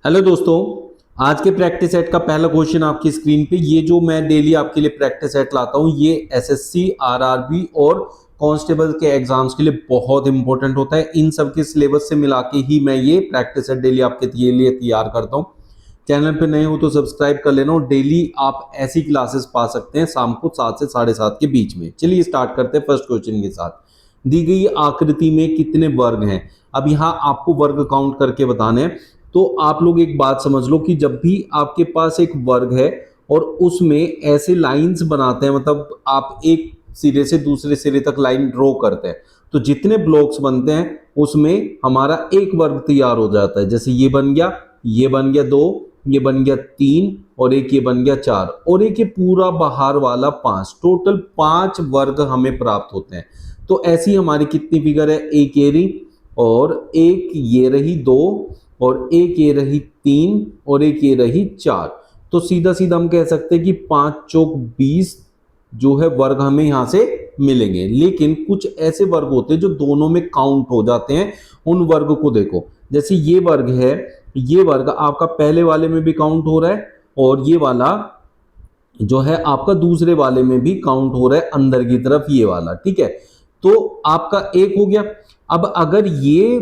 Hello दोस्तों। आज के प्रैक्टिस सेट का पहला क्वेश्चन आपकी स्क्रीन पे। ये जो मैं डेली आपके लिए प्रैक्टिस सेट लाता हूँ ये एसएससी, आरआरबी और कांस्टेबल के एग्जाम्स के लिए बहुत इंपॉर्टेंट होता है। इन सब के सिलेबस से मिला के ही मैं ये प्रैक्टिस सेट डेली आपके लिए तैयार करता हूँ। चैनल पे नए हो तो सब्सक्राइब कर लेना। डेली आप ऐसी क्लासेस पा सकते हैं शाम को 7 से 7:30 के बीच में। चलिए स्टार्ट करते हैं फर्स्ट क्वेश्चन के साथ। दी गई आकृति में कितने वर्ग हैं? अब यहाँ आपको वर्ग काउंट करके बताने हैं। तो आप लोग एक बात समझ लो कि जब भी आपके पास एक वर्ग है और उसमें ऐसे लाइंस बनाते हैं, मतलब आप एक सिरे से दूसरे सिरे तक लाइन ड्रॉ करते हैं, तो जितने ब्लॉक्स बनते हैं उसमें हमारा एक वर्ग तैयार हो जाता है। जैसे ये बन गया, ये बन गया 2, ये बन गया 3 और एक ये बन गया 4 और एक ये पूरा बाहर वाला 5। टोटल 5 वर्ग हमें प्राप्त होते हैं। तो ऐसी हमारी कितनी फिगर है? एक ये रही और एक ये रही 2 और एक ये रही 3 और एक ये रही 4। तो सीधा सीधा हम कह सकते हैं कि 5 चौक 20 जो है वर्ग हमें यहां से मिलेंगे। लेकिन कुछ ऐसे वर्ग होते हैं जो दोनों में काउंट हो जाते हैं। उन वर्ग को देखो, जैसे ये वर्ग है, ये वर्ग आपका पहले वाले में भी काउंट हो रहा है और ये वाला जो है आपका दूसरे वाले में भी काउंट हो रहा है अंदर की तरफ, ये वाला। ठीक है, तो आपका एक हो गया। अब अगर ये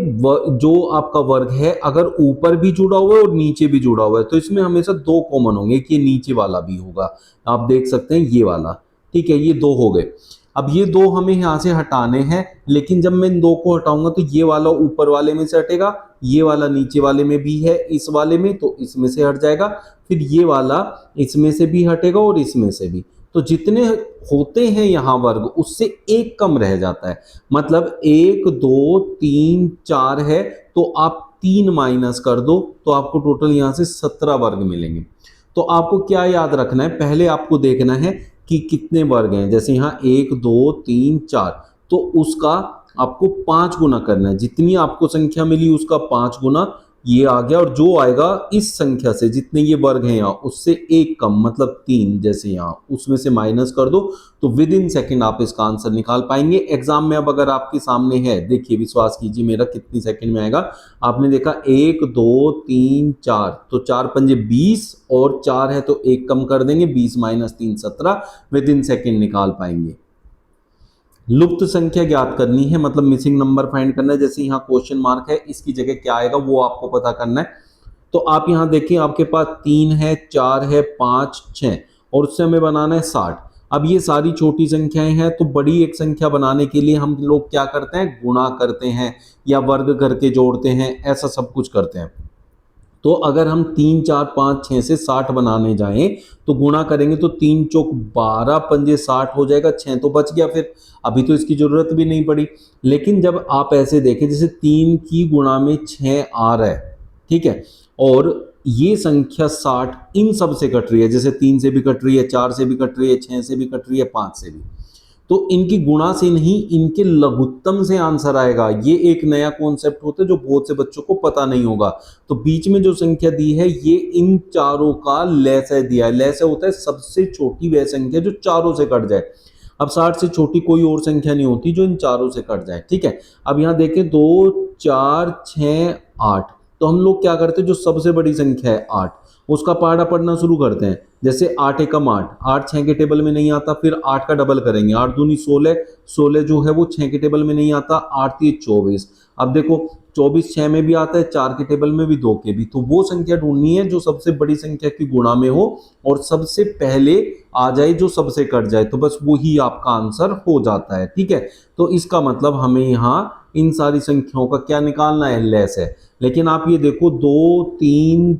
जो आपका वर्ग है अगर ऊपर भी जुड़ा हुआ है और नीचे भी जुड़ा हुआ है तो इसमें हमेशा दो कॉमन होंगे कि ये नीचे वाला भी होगा। आप देख सकते हैं ये वाला। ठीक है, ये दो हो गए। अब ये दो हमें यहां से हटाने हैं, लेकिन जब मैं इन दो को हटाऊंगा तो ये वाला ऊपर वाले में से हटेगा, ये वाला नीचे वाले में भी है इस वाले में, तो इसमें से हट जाएगा। फिर ये वाला इसमें से भी हटेगा और इसमें से भी। तो जितने होते हैं यहां वर्ग उससे एक कम रह जाता है। मतलब 1 2 3 4 है तो आप 3 माइनस कर दो तो आपको टोटल यहां से 17 वर्ग मिलेंगे। तो आपको क्या याद रखना है? पहले आपको देखना है कि कितने वर्ग हैं। जैसे यहां 1 2 3 4, तो उसका आपको 5 गुना करना है। जितनी आपको संख्या मिली उसका 5 गुना ये आ गया, और जो आएगा इस संख्या से जितने ये वर्ग हैं यहाँ उससे एक कम, मतलब 3, जैसे यहाँ उसमें से माइनस कर दो तो विद इन सेकेंड आप इसका आंसर निकाल पाएंगे। एग्जाम में अब अगर आपके सामने है, देखिए विश्वास कीजिए मेरा, कितनी सेकंड में आएगा। आपने देखा 1 2 3 4, तो 4 पंजे 20 और 4 है तो एक कम कर देंगे, 20 माइनस 3 17, विद इन सेकेंड निकाल पाएंगे। लुप्त संख्या ज्ञात करनी है, मतलब मिसिंग नंबर फाइंड करना है। जैसे यहाँ क्वेश्चन मार्क है, इसकी जगह क्या आएगा वो आपको पता करना है। तो आप यहाँ देखें, आपके पास 3 है, 4 है, 5 6 और उससे हमें बनाना है 60। अब ये सारी छोटी संख्याएं हैं, तो बड़ी एक संख्या बनाने के लिए हम लोग क्या करते हैं? गुणा करते हैं या वर्ग करके जोड़ते हैं, ऐसा सब कुछ करते हैं। तो अगर हम 3 4 5 6 से 60 बनाने जाएं तो गुणा करेंगे तो 3 चौक 12 पंजे 60 हो जाएगा, 6 तो बच गया। फिर अभी तो इसकी जरूरत भी नहीं पड़ी। लेकिन जब आप ऐसे देखें जैसे 3 की गुणा में 6 आ रहा है, ठीक है, और ये संख्या 60 इन सब से कट रही है, जैसे 3 से भी कट रही है, 4 से भी कट रही है, 6 से भी कट रही है, 5 से भी, तो इनकी गुणा से नहीं इनके लघुत्तम से आंसर आएगा। ये एक नया कॉन्सेप्ट होता है जो बहुत से बच्चों को पता नहीं होगा। तो बीच में जो संख्या दी है ये इन चारों का लैसे दिया है। लैसे होता है सबसे छोटी वह संख्या जो चारों से कट जाए। अब 60 से छोटी कोई और संख्या नहीं होती जो इन चारों से कट जाए। ठीक है, अब यहां देखें 2 4 6 8, तो हम लोग क्या करते हैं, जो सबसे बड़ी संख्या है 8 उसका पहाड़ा पढ़ना शुरू करते हैं। जैसे 8 एकम 8, 8 6 के टेबल में नहीं आता, फिर 8 का डबल करेंगे, 8 दूनी 16, 16 जो है वो 6 के टेबल में नहीं आता, 8 3 24। अब देखो 24 6 में भी आता है, 4 के टेबल में भी, 2 के भी। तो वो संख्या ढूंढनी है जो सबसे बड़ी संख्या की गुणा में हो और सबसे पहले आ जाए जो सबसे कट जाए, तो बस वही आपका आंसर हो जाता है। ठीक है, तो इसका मतलब हमें यहाँ इन सारी संख्याओं का क्या निकालना है? लेस है। लेकिन आप ये देखो 2 3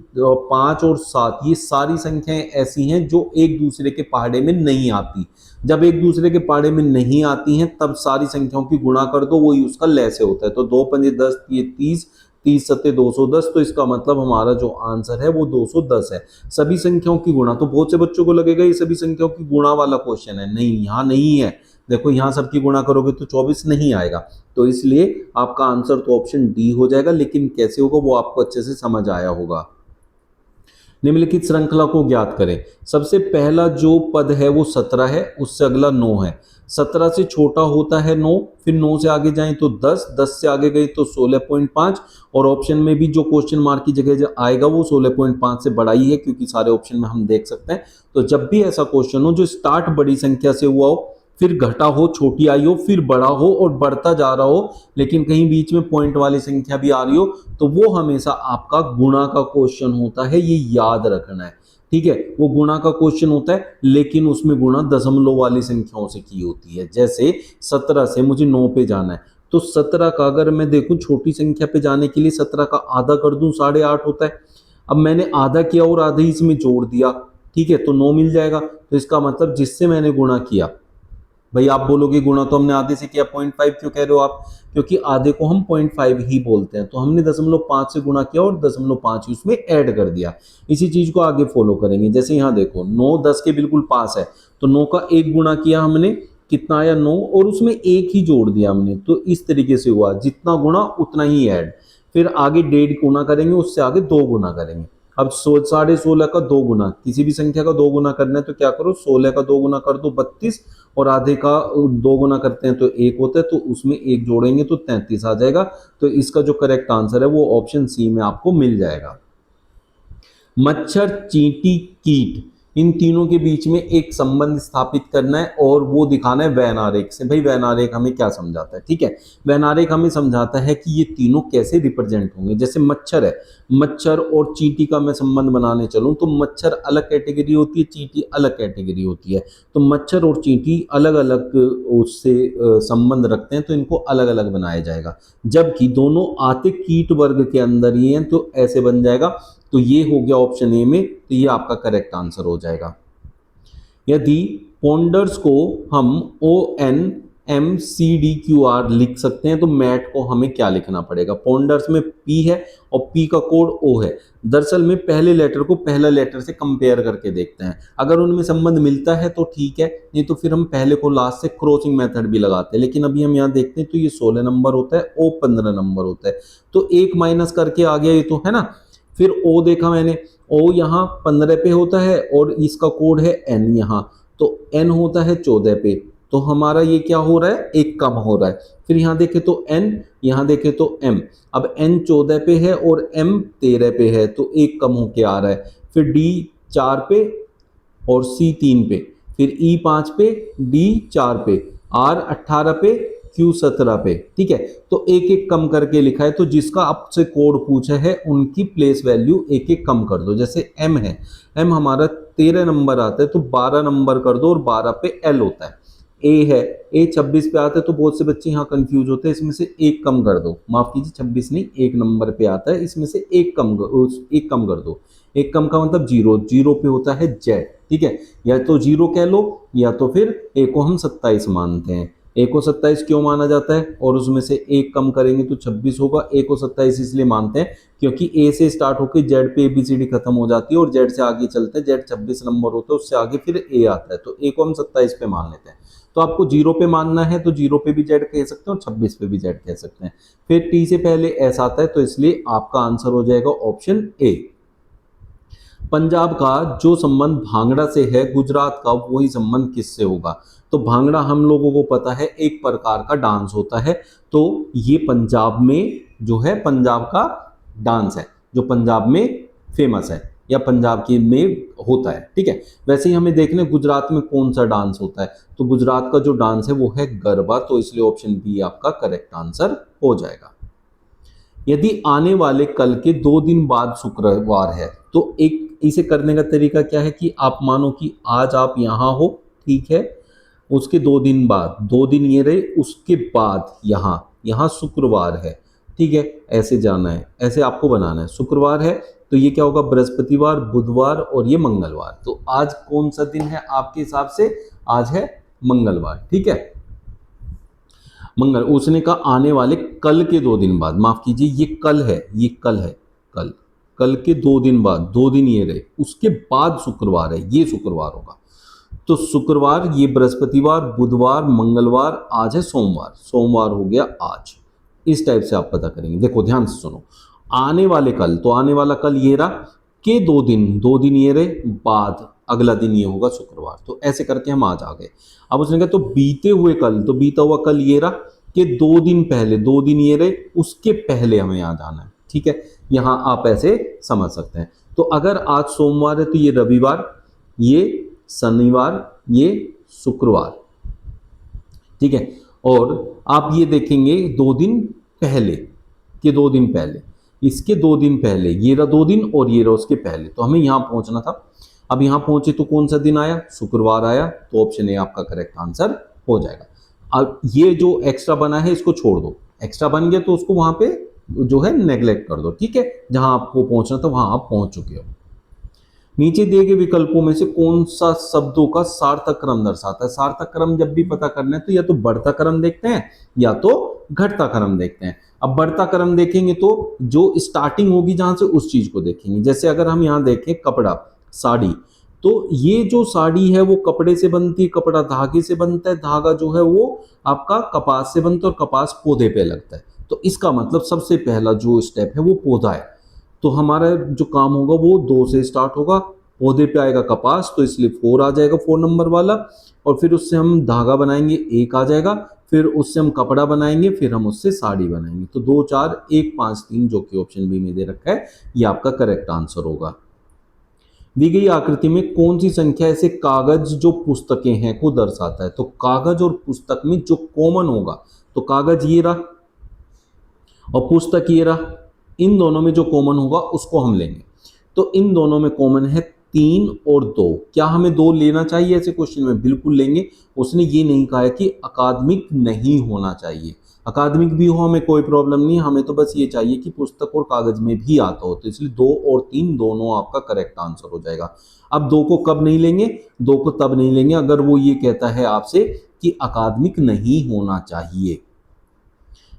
5 और 7 ये सारी संख्याएं ऐसी हैं जो एक दूसरे के पहाड़े में नहीं आती। जब एक दूसरे के पहाड़े में नहीं आती हैं तब सारी संख्याओं की गुणा कर दो, वही उसका लैसे होता है। तो 2 पंजे 10, ये 30, 30 सत्ते 210, तो इसका मतलब हमारा जो आंसर है वो 210 है। सभी संख्याओं की गुणा, तो बहुत से बच्चों को लगेगा ये सभी संख्याओं की गुणा वाला क्वेश्चन है। नहीं, यहाँ नहीं है। देखो यहाँ सबकी गुणा करोगे तो 24 नहीं आएगा, तो इसलिए आपका आंसर तो ऑप्शन डी हो जाएगा। लेकिन कैसे होगा वो आपको अच्छे से समझ आया होगा। निम्नलिखित श्रृंखला को ज्ञात करें। सबसे पहला जो पद है वो 17 है, उससे अगला 9 है। 17 से छोटा होता है 9, फिर 9 से आगे जाएं तो 10, 10 से आगे गई तो 16.5, और ऑप्शन में भी जो क्वेश्चन मार्क की जगह आएगा वो 16.5 से बड़ा ही है, क्योंकि सारे ऑप्शन में हम देख सकते हैं। तो जब भी ऐसा क्वेश्चन हो जो स्टार्ट बड़ी संख्या से हुआ हो, फिर घटा हो, छोटी आई हो, फिर बड़ा हो और बढ़ता जा रहा हो, लेकिन कहीं बीच में पॉइंट वाली संख्या भी आ रही हो, तो वो हमेशा आपका गुणा का क्वेश्चन होता है, ये याद रखना है। ठीक है, वो गुणा का क्वेश्चन होता है, लेकिन उसमें गुणा दशमलव वाली संख्याओं से की होती है। जैसे 17 से मुझे 9 पे जाना है, तो 17 का अगर मैं देखूं छोटी संख्या पे जाने के लिए 17 का आधा कर दूं 8.5 होता है। अब मैंने आधा किया और आधा ही इसमें जोड़ दिया, ठीक है, तो 9 मिल जाएगा। तो इसका मतलब जिससे मैंने गुणा किया, भाई आप बोलोगे गुणा तो हमने आधे से किया, 0.5 क्यों कह रहे हो आप? क्योंकि आधे को हम 0.5 ही बोलते हैं, तो हमने 0.5 से गुणा किया और 0.5 उसमें ऐड कर दिया। इसी चीज को आगे फॉलो करेंगे। जैसे यहाँ देखो 9 10 के बिल्कुल पास है, तो 9 का एक गुणा किया हमने, कितना आया 9, और उसमें एक ही जोड़ दिया हमने। तो इस तरीके से हुआ, जितना गुणा उतना ही ऐड। फिर आगे 1.5 गुना करेंगे, उससे आगे 2 गुना करेंगे। अब 16.5 का 2 गुना, किसी भी संख्या का 2 गुना करना है तो क्या करो, 16 का 2 गुना कर दो 32, और आधे का 2 गुना करते हैं तो 1 होता है, तो उसमें 1 जोड़ेंगे तो 33 आ जाएगा। तो इसका जो करेक्ट आंसर है वो ऑप्शन सी में आपको मिल जाएगा। मच्छर, चींटी, कीट, इन तीनों के बीच में एक संबंध स्थापित करना है और वो दिखाना है वैन आरेख से। भाई वैन आरेख हमें क्या समझाता है? ठीक है, वैन आरेख हमें समझाता है कि ये तीनों कैसे रिप्रेजेंट होंगे। जैसे मच्छर है, मच्छर और चींटी का मैं संबंध बनाने चलूं तो मच्छर अलग कैटेगरी होती है, चींटी अलग कैटेगरी होती है। तो मच्छर और चींटी अलग अलग उससे संबंध रखते हैं, तो इनको अलग अलग बनाया जाएगा। जबकि दोनों आते कीट वर्ग के अंदर ही हैं, तो ऐसे बन जाएगा। तो ये हो गया ऑप्शन ए में, तो ये आपका करेक्ट आंसर हो जाएगा। यदि पॉन्डर्स को हम ONMCDQR लिख सकते हैं, तो मैट को हमें क्या लिखना पड़ेगा? पॉन्डर्स में P है और P का कोड O है। दरअसल में पहले लेटर को पहला लेटर से कंपेयर करके देखते हैं, अगर उनमें संबंध मिलता है तो ठीक है, नहीं तो फिर हम पहले को लास्ट से क्रॉसिंग मेथड भी लगाते हैं। लेकिन अभी हम यहाँ देखते हैं तो ये 16 नंबर होता है, O 15 नंबर होता है, तो एक माइनस करके आ गया ये, तो है ना। फिर O देखा मैंने, O यहाँ 15 पे होता है और इसका कोड है N यहाँ, तो N होता है 14 पे, तो हमारा ये क्या हो रहा है, एक कम हो रहा है। फिर यहाँ देखे तो N, यहाँ देखे तो M, अब N 14 पे है और M 13 पे है, तो एक कम होके आ रहा है। फिर D 4 पे और C 3 पे, फिर E 5 पे, D 4 पे, R 18 पे, Q 17 पे। ठीक है, तो एक एक कम करके लिखा है, तो जिसका आपसे कोड पूछा है उनकी प्लेस वैल्यू एक एक कम कर दो। जैसे M है, M हमारा 13 नंबर आता है, तो 12 नंबर कर दो और 12 पे L होता है। A है, A 26 पे आता है, तो बहुत से बच्चे यहाँ कंफ्यूज होते हैं, इसमें से एक कम कर दो, माफ कीजिए 26 नहीं, 1 नंबर पे आता है, इसमें से एक कम कर दो। एक कम का मतलब 0, 0 पे होता है Z। ठीक है, या तो 0 कह लो या तो फिर A को हम 27 मानते हैं। A को 27 क्यों माना जाता है, और उसमें से एक कम करेंगे तो 26 होगा। A को 27 इसलिए मानते हैं क्योंकि A से स्टार्ट होकर Z पे ABCD खत्म हो जाती है और Z से आगे चलते हैं, Z 26 नंबर होता है, उससे आगे फिर A आता है, तो A को हम 27 पे मान लेते हैं। तो आपको 0 पे मानना है तो 0 पे भी Z कह सकते हैं और 26 पे भी Z कह सकते हैं। फिर T से पहले S आता है, तो इसलिए आपका आंसर हो जाएगा ऑप्शन A। पंजाब का जो संबंध भांगड़ा से है, गुजरात का वही संबंध किससे होगा? तो भांगड़ा हम लोगों को पता है एक प्रकार का डांस होता है, तो ये पंजाब में जो है पंजाब का डांस है, जो पंजाब में फेमस है या पंजाब की में होता है। ठीक है, वैसे ही हमें देखने गुजरात में कौन सा डांस होता है, तो गुजरात का जो डांस है वो है गरबा, तो इसलिए ऑप्शन बी आपका करेक्ट आंसर हो जाएगा। यदि आने वाले कल के 2 दिन बाद शुक्रवार है, तो एक इसे करने का तरीका क्या है कि आप मानो कि आज आप यहाँ हो, ठीक है, उसके 2 दिन बाद, 2 दिन ये रहे, उसके बाद यहाँ शुक्रवार है। ठीक है, ऐसे जाना है, ऐसे आपको बनाना है। शुक्रवार है तो ये क्या होगा, बृहस्पतिवार, बुधवार और ये मंगलवार। तो आज कौन सा दिन है आपके हिसाब से? आज है मंगलवार। ठीक है, मंगल, उसने कहा आने वाले कल के 2 दिन बाद, माफ कीजिए ये कल है, ये कल है, कल के 2 दिन बाद, 2 दिन ये रहे, उसके बाद शुक्रवार है, ये शुक्रवार होगा। तो शुक्रवार, ये बृहस्पतिवार, बुधवार, मंगलवार, आज है सोमवार, सोमवार हो गया आज। इस टाइप से आप पता करेंगे। देखो ध्यान से सुनो, आने वाले कल, तो आने वाला कल ये रहा, के 2 दिन ये रहे, बाद अगला दिन ये होगा शुक्रवार। तो ऐसे करके हम आज आ गए। अब उसने कहा तो बीते हुए कल, तो बीता हुआ कल ये रहा कि 2 दिन पहले, 2 दिन ये रहे, उसके पहले हमें यहाँ जाना है। ठीक है, यहाँ आप ऐसे समझ सकते हैं। तो अगर आज सोमवार है तो ये रविवार, ये शनिवार, ये शुक्रवार। ठीक है, और आप ये देखेंगे 2 दिन पहले के 2 दिन पहले, इसके 2 दिन पहले, ये रहा 2 दिन और ये रहा उसके पहले। तो हमें यहाँ पहुंचना था। अब यहाँ पहुंचे तो कौन सा दिन आया? शुक्रवार आया। तो ऑप्शन ए आपका करेक्ट आंसर हो जाएगा। अब ये जो एक्स्ट्रा बना है इसको छोड़ दो, एक्स्ट्रा बन गया तो उसको वहां पे जो है नेग्लेक्ट कर दो। ठीक है, जहां आपको पहुंचना था वहां आप पहुंच चुके हो। नीचे दिए गए विकल्पों में से कौन सा शब्दों का सार्थक क्रम दर्शाता है? सार्थक क्रम जब भी पता करना है तो या तो बढ़ता क्रम देखते हैं या तो घटता क्रम देखते हैं। अब बढ़ता क्रम देखेंगे तो जो स्टार्टिंग होगी जहां से उस चीज को देखेंगे। जैसे अगर हम यहाँ देखें कपड़ा, साड़ी, तो ये जो साड़ी है वो कपड़े से बनती है, कपड़ा धागे से बनता है, धागा जो है वो आपका कपास से बनता है और कपास पौधे पे लगता है। तो इसका मतलब सबसे पहला जो स्टेप है वो पौधा है। तो हमारा जो काम होगा वो 2 से स्टार्ट होगा, पौधे पे आएगा कपास, तो इसलिए 4 आ जाएगा, 4 नंबर वाला। और फिर उससे हम धागा बनाएंगे, 1 आ जाएगा। फिर उससे हम कपड़ा बनाएंगे, फिर हम उससे साड़ी बनाएंगे। तो 2 4 1 5 3 जो कि ऑप्शन बी में दे रखा है ये आपका करेक्ट आंसर होगा। दी गई आकृति में कौन सी संख्या ऐसे कागज जो पुस्तकें हैं को दर्शाता है? तो कागज और पुस्तक में जो कॉमन होगा, तो कागज ये रहा और पुस्तक ये रहा, इन दोनों में जो कॉमन होगा उसको हम लेंगे। तो इन दोनों में कॉमन है 3 और 2। क्या हमें 2 लेना चाहिए ऐसे क्वेश्चन में? बिल्कुल लेंगे। उसने ये नहीं कहा है कि अकादमिक नहीं होना चाहिए, अकादमिक भी हो हमें कोई प्रॉब्लम नहीं, हमें तो बस ये चाहिए कि पुस्तक और कागज में भी आता हो। तो इसलिए 2 और 3 दोनों आपका करेक्ट आंसर हो जाएगा। अब 2 को कब नहीं लेंगे? 2 को तब नहीं लेंगे अगर वो ये कहता है आपसे कि अकादमिक नहीं होना चाहिए।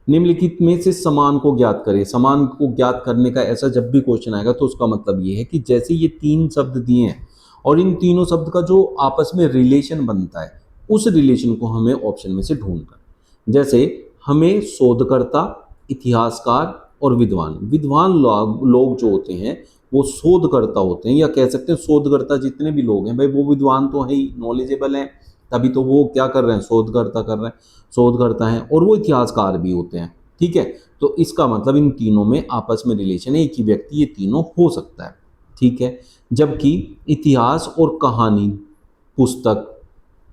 निम्नलिखित में से समान को ज्ञात करें। समान को ज्ञात करने का ऐसा जब भी क्वेश्चन आएगा तो उसका मतलब ये है कि जैसे ये 3 शब्द दिए हैं और इन तीनों शब्द का जो आपस में रिलेशन बनता है उस रिलेशन को हमें ऑप्शन में से ढूंढना। जैसे हमें शोधकर्ता, इतिहासकार और विद्वान, विद्वान लोग जो होते हैं वो शोधकर्ता होते हैं, या कह सकते हैं शोधकर्ता जितने भी लोग हैं भाई वो विद्वान तो है ही, नॉलेजेबल हैं, तभी तो वो क्या कर रहे हैं? शोधकर्ता कर रहे हैं, शोधकर्ता हैं, और वो इतिहासकार भी होते हैं। ठीक है, तो इसका मतलब इन तीनों में आपस में रिलेशन है, एक ही व्यक्ति ये तीनों हो सकता है। ठीक है, जबकि इतिहास और कहानी, पुस्तक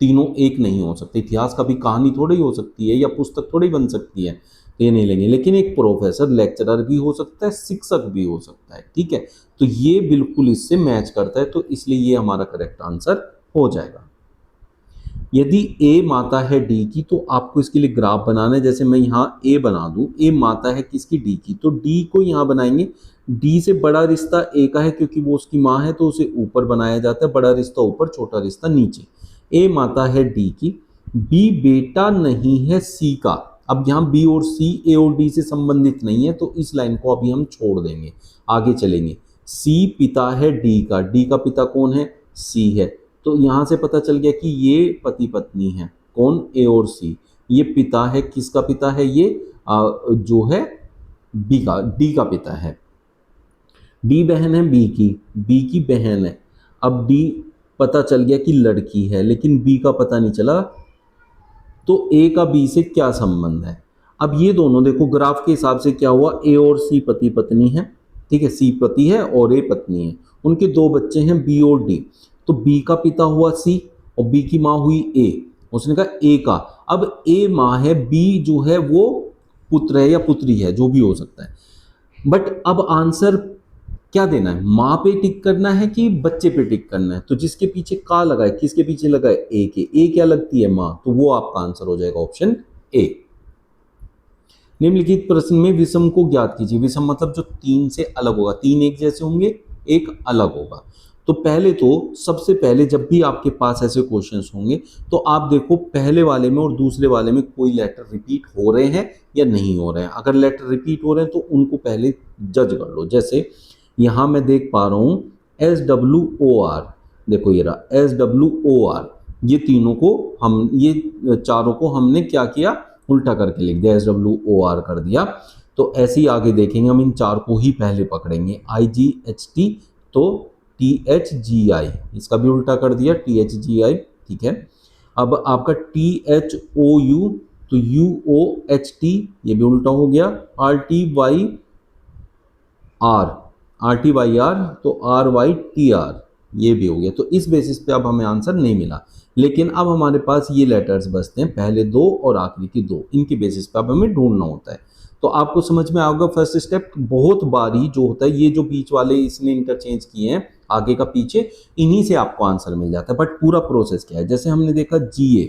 तीनों एक नहीं हो सकते। इतिहास का भी कहानी थोड़ी हो सकती है या पुस्तक थोड़ी बन सकती है, तो ये नहीं लेंगे। लेकिन एक प्रोफेसर, लेक्चरर भी हो सकता है, शिक्षक भी हो सकता है। ठीक है, तो ये बिल्कुल इससे मैच करता है, तो इसलिए ये हमारा करेक्ट आंसर हो जाएगा। यदि ए माता है डी की तो आपको इसके लिए ग्राफ बनाना है। जैसे मैं यहाँ ए बना दूं, ए माता है किसकी? डी की, तो डी को यहाँ बनाएंगे। डी से बड़ा रिश्ता ए का है क्योंकि वो उसकी माँ है, तो उसे ऊपर बनाया जाता है, बड़ा रिश्ता ऊपर, छोटा रिश्ता नीचे। ए माता है डी की, बी बेटा नहीं है सी का। अब यहाँ बी और सी ए और डी से संबंधित नहीं है, तो इस लाइन को अभी हम छोड़ देंगे, आगे चलेंगे। सी पिता है डी का, डी का पिता कौन है? सी है। तो यहाँ से पता चल गया कि ये पति पत्नी है, कौन? ए और सी। ये पिता है, किसका पिता है? ये जो है बी का, डी का पिता है। डी बहन है बी की बहन है। अब डी पता चल गया कि लड़की है, लेकिन बी का पता नहीं चला, तो ए का बी से क्या संबंध है? अब ये दोनों देखो ग्राफ के हिसाब से क्या हुआ, ए और सी पति पत्नी है। ठीक है, सी पति है और ए पत्नी है, उनके 2 बच्चे हैं बी और डी। तो बी का पिता हुआ सी और बी की माँ हुई ए, उसने कहा ए का। अब ए माँ है, बी जो है वो पुत्र है या पुत्री है, जो भी हो सकता है। बट अब आंसर क्या देना है? माँ पे टिक करना है कि बच्चे पे टिक करना है? तो जिसके पीछे का लगा है, किसके पीछे लगा है? ए के। ए क्या लगती है? माँ, तो वो आपका आंसर हो जाएगा ऑप्शन ए। निम्नलिखित प्रश्न में विषम को ज्ञात कीजिए। विषम मतलब जो 3 से अलग होगा, 3 एक जैसे होंगे, एक अलग होगा। तो पहले तो सबसे पहले जब भी आपके पास ऐसे क्वेश्चंस होंगे तो आप देखो पहले वाले में और दूसरे वाले में कोई लेटर रिपीट हो रहे हैं या नहीं हो रहे हैं। अगर लेटर रिपीट हो रहे हैं तो उनको पहले जज कर लो। जैसे यहाँ मैं देख पा रहा हूँ SWOR, देखो ये रहा SWOR, ये तीनों को हम, ये चारों को हमने क्या किया? उल्टा करके लिख दिया, SWOR कर दिया। तो ऐसे ही आगे देखेंगे, हम इन 4 को ही पहले पकड़ेंगे, IGHT तो THGI, इसका भी उल्टा कर दिया THGI, ठीक है। अब आपका THOU तो UOHT, ये भी उल्टा हो गया। RTYR तो RYTR, ये भी हो गया। तो इस बेसिस पे अब हमें आंसर नहीं मिला, लेकिन अब हमारे पास ये लेटर्स बचते हैं, पहले दो और आखिरी की दो, इनके बेसिस पे अब हमें ढूंढना होता है। तो आपको समझ में आएगा फर्स्ट स्टेप। बहुत बारी जो होता है, ये जो बीच वाले इसने इंटरचेंज किए हैं आगे का पीछे, इन्हीं से आपको आंसर मिल जाता है। बट पूरा प्रोसेस क्या है, जैसे हमने देखा GA,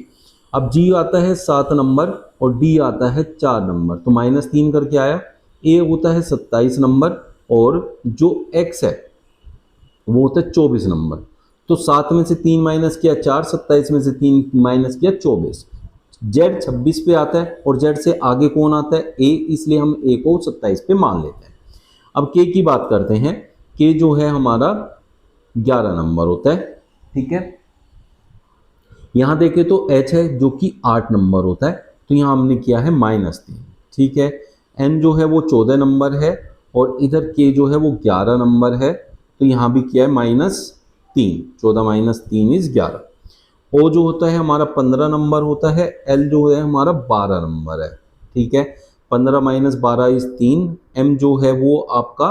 अब G आता है 7 नंबर और D आता है 4 नंबर, तो -3 करके आया। A होता है 27 नंबर और जो X है वो होता है 24 नंबर। तो 7 में से 3 माइनस किया 4, 27 में से 3 माइनस किया 24। Z 26 पे आता है और Z से आगे कौन आता है, A, इसलिए हम A को 27 पे मान लेते हैं। अब K की बात करते हैं। K जो है हमारा 11 नंबर होता है, ठीक है। यहां देखें तो H है जो कि 8 नंबर होता है, तो यहां हमने किया है -3, ठीक है। N जो है वो 14 नंबर है और इधर K जो है वो 11 नंबर है, तो यहां भी किया है -3, 14 - 3 = 11। O जो होता है हमारा 15 नंबर होता है, L जो है हमारा 12 नंबर है, ठीक है। 15 - 12 = 3। M जो है वो आपका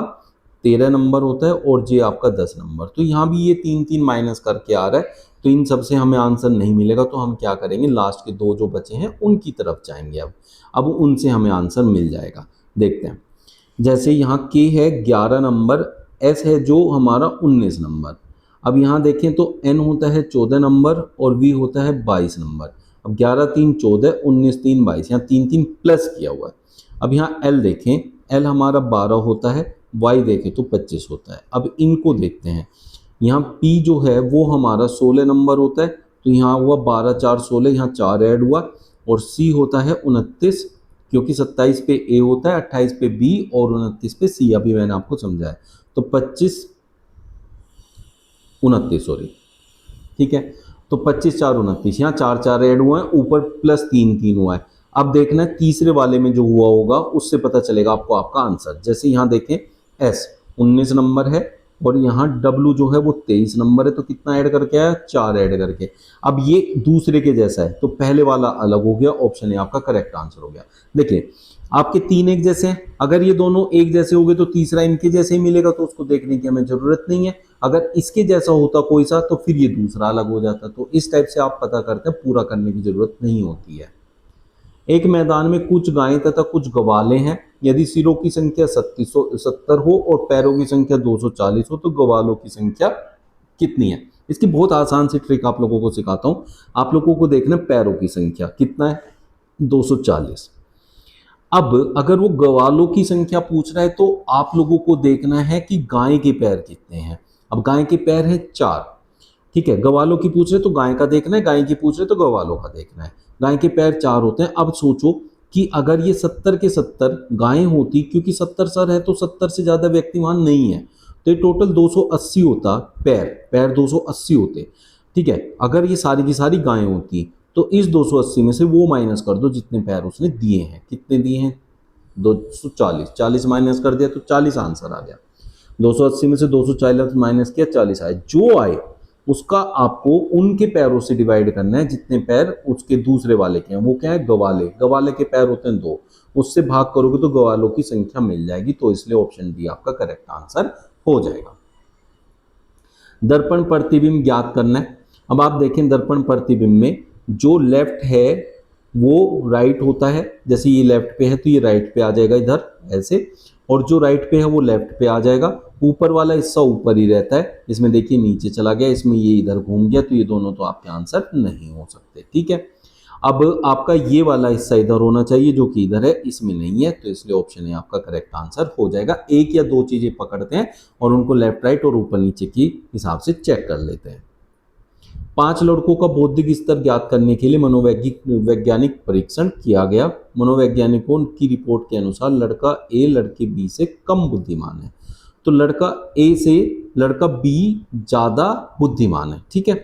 13 नंबर होता है और J आपका 10 नंबर। तो यहाँ भी ये 3 माइनस करके आ रहा है, तो इन सब से हमें आंसर नहीं मिलेगा। तो हम क्या करेंगे, लास्ट के दो जो बचे हैं उनकी तरफ जाएंगे। अब उनसे हमें आंसर मिल जाएगा। देखते हैं, जैसे यहाँ K है 11 नंबर, S है जो हमारा 19 नंबर। अब यहाँ देखें तो N होता है 14 नंबर और V होता है 22 नंबर। अब 11 3 14, 19 3 22, यहाँ 3 प्लस किया हुआ है। अब यहाँ L देखें, L हमारा 12 होता है, Y देखें तो 25 होता है। अब इनको देखते हैं, यहाँ P जो है वो हमारा 16 नंबर होता है, तो यहाँ हुआ 12 4 16, यहाँ 4 ऐड हुआ। और C होता है 29, क्योंकि 27 पे A होता है, 28 पे B और 29 पे C, अभी मैंने आपको समझाया। तो 25 29, सॉरी, ठीक है। तो 25 4 29, यहाँ 4 4 ऐड हुआ है, ऊपर +3 3 हुआ है। अब देखना है तीसरे वाले में जो हुआ होगा उससे पता चलेगा आपको आपका आंसर। जैसे यहाँ देखें S 19 नंबर है और यहाँ W जो है वो 23 नंबर है, तो कितना ऐड करके आया, 4 ऐड करके। अब ये दूसरे के जैसा है, तो पहले वाला अलग हो गया, ऑप्शन ए आपका करेक्ट आंसर हो गया। देखिए आपके 3 एक जैसे हैं, अगर ये दोनों एक जैसे हो गए तो तीसरा इनके जैसे ही मिलेगा, तो उसको देखने की हमें जरूरत नहीं है। अगर इसके जैसा होता कोई सा तो फिर ये दूसरा अलग हो जाता। तो इस टाइप से आप पता करते हैं, पूरा करने की जरूरत नहीं होती है। एक मैदान में कुछ गायें तथा कुछ गवाले हैं। यदि सिरों की संख्या 70 हो और पैरों की संख्या 240 हो तो गवालों की संख्या कितनी है। इसकी बहुत आसान सी ट्रिक आप लोगों को सिखाता हूं। आप लोगों को देखना पैरों की संख्या कितना है, 240। अब अगर वो गवालों की संख्या पूछ रहा है तो आप लोगों को देखना है कि गाय के पैर कितने हैं। अब गाय के पैर हैं 4, ठीक है। गवालों की पूछ रहे तो गाय का देखना है, गाय की पूछ रहे तो गवालों का देखना है। गाय के पैर 4 होते हैं। अब सोचो कि अगर ये 70 के 70 गायें होती, क्योंकि 70 सर है तो 70 से ज्यादा व्यक्ति वहां नहीं है, तो ये टोटल 280 होता। पैर 280 होते, ठीक है। अगर ये सारी की सारी गायें होती तो इस 280 में से वो माइनस कर दो जितने पैर उसने दिए हैं। कितने दिए हैं, 240, 40 माइनस कर दिया तो 40 आंसर आ गया। 280 में से 240 माइनस किया, 40 आए। जो आए उसका आपको उनके पैरों से डिवाइड करना है जितने पैर उसके दूसरे वाले के हैं। वो क्या है, गवाले के पैर होते हैं 2, उससे भाग करोगे तो गवालों की संख्या मिल जाएगी। तो इसलिए ऑप्शन डी आपका करेक्ट आंसर हो जाएगा। दर्पण प्रतिबिंब ज्ञात करना है। अब आप देखें दर्पण प्रतिबिंब में जो लेफ्ट है वो राइट होता है। जैसे ये लेफ्ट पे है तो ये राइट पे आ जाएगा इधर ऐसे, और जो राइट पे है वो लेफ्ट पे आ जाएगा। ऊपर वाला हिस्सा ऊपर ही रहता है, इसमें देखिए नीचे चला गया, इसमें ये इधर घूम गया, तो ये दोनों तो आपके आंसर नहीं हो सकते, ठीक है। अब आपका ये वाला हिस्सा इधर होना चाहिए जो कि इधर है, इसमें नहीं है, तो इसलिए ऑप्शन है आपका करेक्ट आंसर हो जाएगा। एक या दो चीजें पकड़ते हैं और उनको लेफ्ट राइट और ऊपर नीचे की हिसाब से चेक कर लेते हैं। 5 लड़कों का बौद्धिक स्तर ज्ञात करने के लिए मनोवैज्ञानिक परीक्षण किया गया। मनोवैज्ञानिकों की रिपोर्ट के अनुसार लड़का ए लड़के बी से कम बुद्धिमान है, तो लड़का ए से लड़का बी ज्यादा बुद्धिमान है, ठीक है।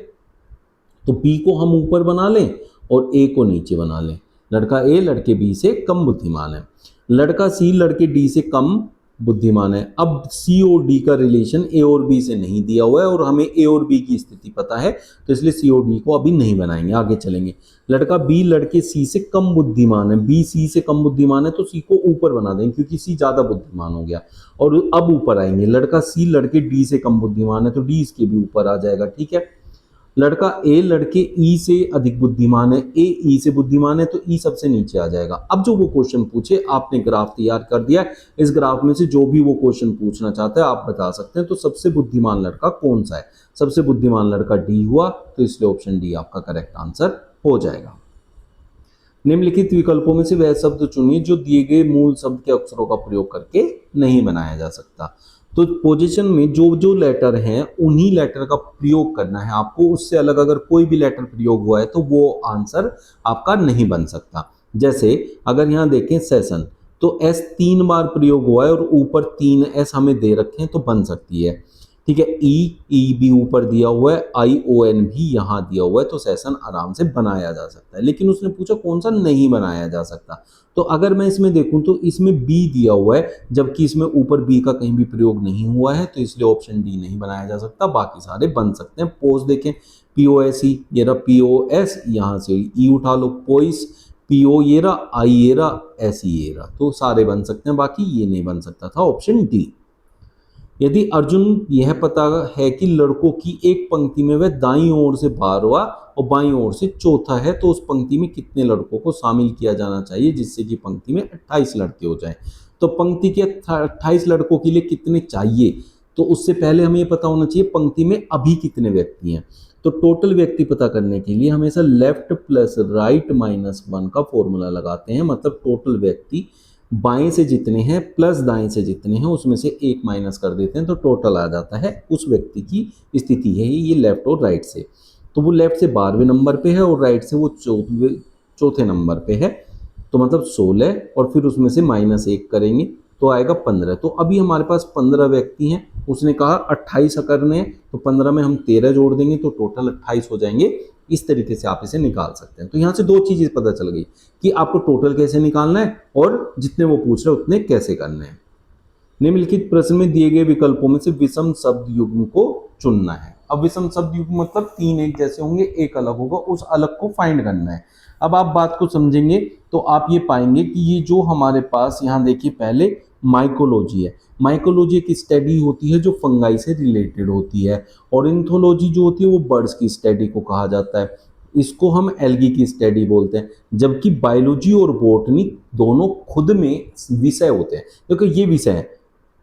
तो बी को हम ऊपर बना लें और ए को नीचे बना लें। लड़का ए लड़के बी से कम बुद्धिमान है। लड़का सी लड़के डी से कम बुद्धिमान है। अब सी और डी का रिलेशन ए और बी से नहीं दिया हुआ है और हमें ए और बी की स्थिति पता है, तो इसलिए सी और डी को अभी नहीं बनाएंगे, आगे चलेंगे। लड़का बी लड़के सी से कम बुद्धिमान है, बी सी से कम बुद्धिमान है तो सी को ऊपर बना देंगे क्योंकि सी ज्यादा बुद्धिमान हो गया। और अब ऊपर आएंगे, लड़का सी लड़के डी से कम बुद्धिमान है तो डी इसके भी ऊपर आ जाएगा, ठीक है। लड़का ए लड़के ई से अधिक बुद्धिमान है, ए ई से बुद्धिमान है तो ई सबसे नीचे आ जाएगा। अब जो वो क्वेश्चन पूछे, आपने ग्राफ तैयार कर दिया, इस ग्राफ में से जो भी वो क्वेश्चन पूछना चाहता है आप बता सकते हैं। तो सबसे बुद्धिमान लड़का कौन सा है? सबसे बुद्धिमान लड़का डी हुआ, तो इसलिए ऑप्शन डी आपका करेक्ट आंसर हो जाएगा। निम्नलिखित विकल्पों में से वह शब्द चुनिए जो दिए गए मूल शब्द के अक्षरों का प्रयोग करके नहीं बनाया जा सकता। तो पोजीशन में जो जो लेटर हैं उन्हीं लेटर का प्रयोग करना है आपको, उससे अलग अगर कोई भी लेटर प्रयोग हुआ है तो वो आंसर आपका नहीं बन सकता। जैसे अगर यहाँ देखें सेशन, तो एस 3 बार प्रयोग हुआ है और ऊपर 3 एस हमें दे रखे हैं तो बन सकती है, ठीक है। ई भी ऊपर दिया हुआ है, ION भी यहाँ दिया हुआ है, तो सेशन आराम से बनाया जा सकता है। लेकिन उसने पूछा कौन सा नहीं बनाया जा सकता, तो अगर मैं इसमें देखूं तो इसमें बी दिया हुआ है, जबकि इसमें ऊपर बी का कहीं भी प्रयोग नहीं हुआ है, तो इसलिए ऑप्शन डी नहीं बनाया जा सकता, बाकी सारे बन सकते हैं। पोज देखें, POSE, ये रहा POS, यहाँ से ई उठा लो, पोइस, PO ये रहा, आई ये रहा, SE ये रहा, तो सारे बन सकते हैं, बाकी ये नहीं बन सकता था, ऑप्शन डी। यदि अर्जुन यह पता है कि लड़कों की एक पंक्ति में वह दाईं ओर से 12वां और बाईं ओर से चौथा है, तो उस पंक्ति में कितने लड़कों को शामिल किया जाना चाहिए जिससे कि पंक्ति में 28 लड़के हो जाएं। तो पंक्ति के 28 लड़कों के लिए कितने चाहिए, तो उससे पहले हमें ये पता होना चाहिए पंक्ति में अभी कितने व्यक्ति हैं। तो टोटल व्यक्ति पता करने के लिए हमेशा लेफ्ट प्लस राइट माइनस 1 का फॉर्मूला लगाते हैं, मतलब टोटल व्यक्ति बाएं से जितने हैं प्लस दाएं से जितने हैं उसमें से एक माइनस कर देते हैं, तो टोटल आ जाता है उस व्यक्ति की स्थिति है ये लेफ्ट और राइट से। तो वो लेफ्ट से 12वें नंबर पे है और राइट से वो चौथे नंबर पे है, तो मतलब 16, और फिर उसमें से -1 करेंगे तो आएगा 15। तो अभी हमारे पास 15 व्यक्ति हैं, उसने कहा 28 करने हैं, तो 15 में हम 13 जोड़ देंगे तो टोटल 28 हो जाएंगे। इस तरीके से आप इसे निकाल सकते हैं। तो यहाँ से दो चीजें पता चल गई कि आपको टोटल कैसे निकालना है और जितने वो पूछ रहे हैं उतने कैसे करने हैं। निम्नलिखित प्रश्न में दिए गए विकल्पों में से विषम शब्द युग्म को चुनना है। अब विषम शब्द युग्म मतलब 3 एक जैसे होंगे, एक अलग होगा, उस अलग को फाइंड करना है। अब आप बात को समझेंगे तो आप ये पाएंगे कि ये जो हमारे पास यहाँ देखिए पहले माइकोलॉजी है, माइकोलॉजी एक स्टडी होती है जो फंगाई से रिलेटेड होती है, और इंथोलॉजी जो होती है वो बर्ड्स की स्टडी को कहा जाता है, इसको हम एल्गी की स्टडी बोलते हैं। जबकि बायोलॉजी और बॉटनी दोनों खुद में विषय होते हैं, क्योंकि ये विषय है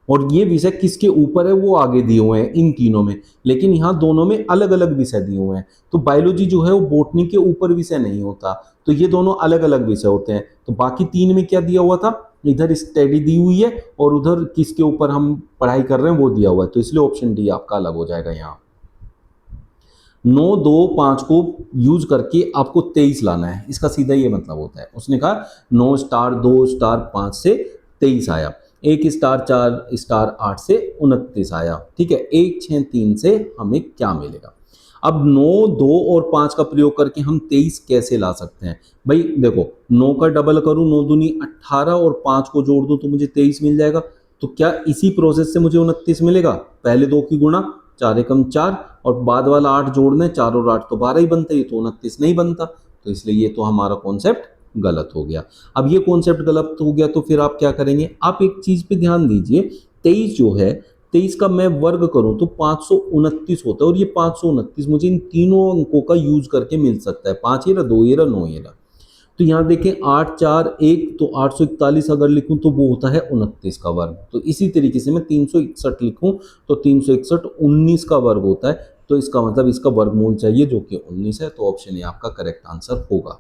और ये विषय किसके ऊपर है वो आगे दिए हुए हैं इन तीनों में, लेकिन यहाँ दोनों में अलग अलग विषय दिए हुए हैं। तो बायोलॉजी जो है वो बॉटनी के ऊपर विषय नहीं होता, तो ये दोनों अलग अलग विषय होते हैं। तो बाकी 3 में क्या दिया हुआ था, इधर स्टडी दी हुई है और उधर किसके ऊपर हम पढ़ाई कर रहे हैं वो दिया हुआ है, तो इसलिए ऑप्शन डी आपका अलग हो जाएगा। यहाँ 9, 2, 5 को यूज करके आपको 23 लाना है, इसका सीधा ये मतलब होता है। उसने कहा 9 स्टार 2 स्टार 5 से 23 आया, 1 स्टार 4 स्टार 8 से 29 आया, ठीक है। 1, 6, 3 से हमें क्या मिलेगा। अब 9, 2 और 5 का प्रयोग करके हम 23 कैसे ला सकते हैं भाई, देखो 9 का डबल करूं 9 दूनी 18 और 5 को जोड़ दूं तो मुझे 23 मिल जाएगा। तो क्या इसी प्रोसेस से मुझे 29 मिलेगा, पहले 2 की गुणा 4 एकम 4 और बाद वाला 8 जोड़ना है, 4 और 8 तो 12 ही बनता है, ये तो 29 नहीं बनता, तो इसलिए ये तो हमारा कॉन्सेप्ट गलत हो गया। अब ये कॉन्सेप्ट गलत हो गया तो फिर आप क्या करेंगे, आप एक चीज पे ध्यान दीजिए, 23 जो है 23 का मैं वर्ग करूं तो 529 होता है, और ये 529 मुझे इन तीनों अंकों का यूज करके मिल सकता है, 5 ये रहा 2 ये रहा 9 ये रहा। तो यहाँ देखें 8 4 1 तो 841 अगर लिखूं तो वो होता है 29 का वर्ग। तो इसी तरीके से मैं 361 लिखूं तो 361 19 का वर्ग होता है, तो इसका मतलब इसका वर्गमूल चाहिए जो कि 19 है, तो ऑप्शन ए आपका करेक्ट आंसर होगा।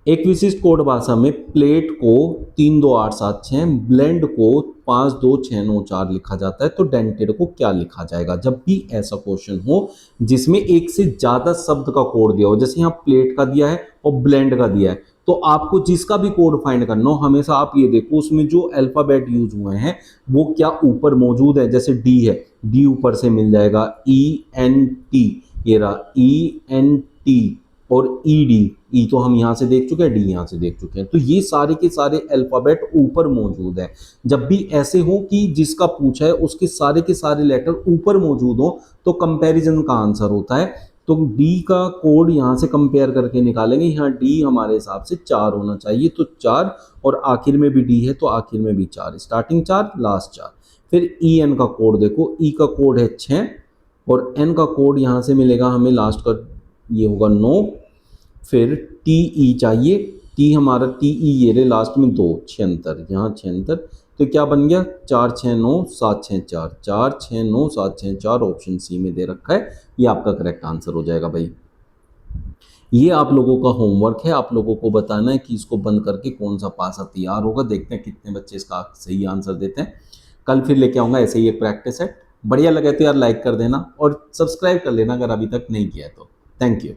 एक विशिष्ट कोड भाषा में प्लेट को 32876, ब्लेंड को 52694 लिखा जाता है, तो डेंटेड को क्या लिखा जाएगा। जब भी ऐसा क्वेश्चन हो जिसमें एक से ज्यादा शब्द का कोड दिया हो, जैसे यहाँ प्लेट का दिया है और ब्लेंड का दिया है, तो आपको जिसका भी कोड फाइंड करना हो हमेशा आप ये देखो उसमें जो अल्फाबेट यूज हुए हैं वो क्या ऊपर मौजूद है। जैसे डी है, डी ऊपर से मिल जाएगा, ENT ये रहा ENT, और ई डी, ई तो हम यहाँ से देख चुके हैं, डी यहाँ से देख चुके हैं। तो ये सारे के सारे अल्फाबेट ऊपर मौजूद है। जब भी ऐसे हो कि जिसका पूछा है उसके सारे लेटर ऊपर मौजूद हो तो कंपैरिजन का आंसर होता है। तो डी का कोड यहाँ से कंपेयर करके निकालेंगे। यहाँ डी हमारे हिसाब से 4 होना चाहिए, तो 4, और आखिर में भी डी है तो आखिर में भी 4, स्टार्टिंग 4 लास्ट 4। फिर ई एन का कोड देखो, ई का कोड है 6 और एन का कोड यहाँ से मिलेगा हमें लास्ट का, ये होगा 9। फिर टी ई चाहिए, टी हमारा टी ई ये रहे लास्ट में 2, 76, यहाँ 76। तो क्या बन गया 4 6 9 7 6 4, 4 6 9 7 6 4, ऑप्शन सी में दे रखा है। ये आपका करेक्ट आंसर हो जाएगा भाई। ये आप लोगों का होमवर्क है, आप लोगों को बताना है कि इसको बंद करके कौन सा पासा तैयार होगा। देखते हैं कितने बच्चे इसका सही आंसर देते हैं। कल फिर लेके आऊँगा ऐसे ही एक प्रैक्टिस है। बढ़िया लगे तो यार लाइक कर देना और सब्सक्राइब कर लेना अगर अभी तक नहीं किया है तो। Thank you.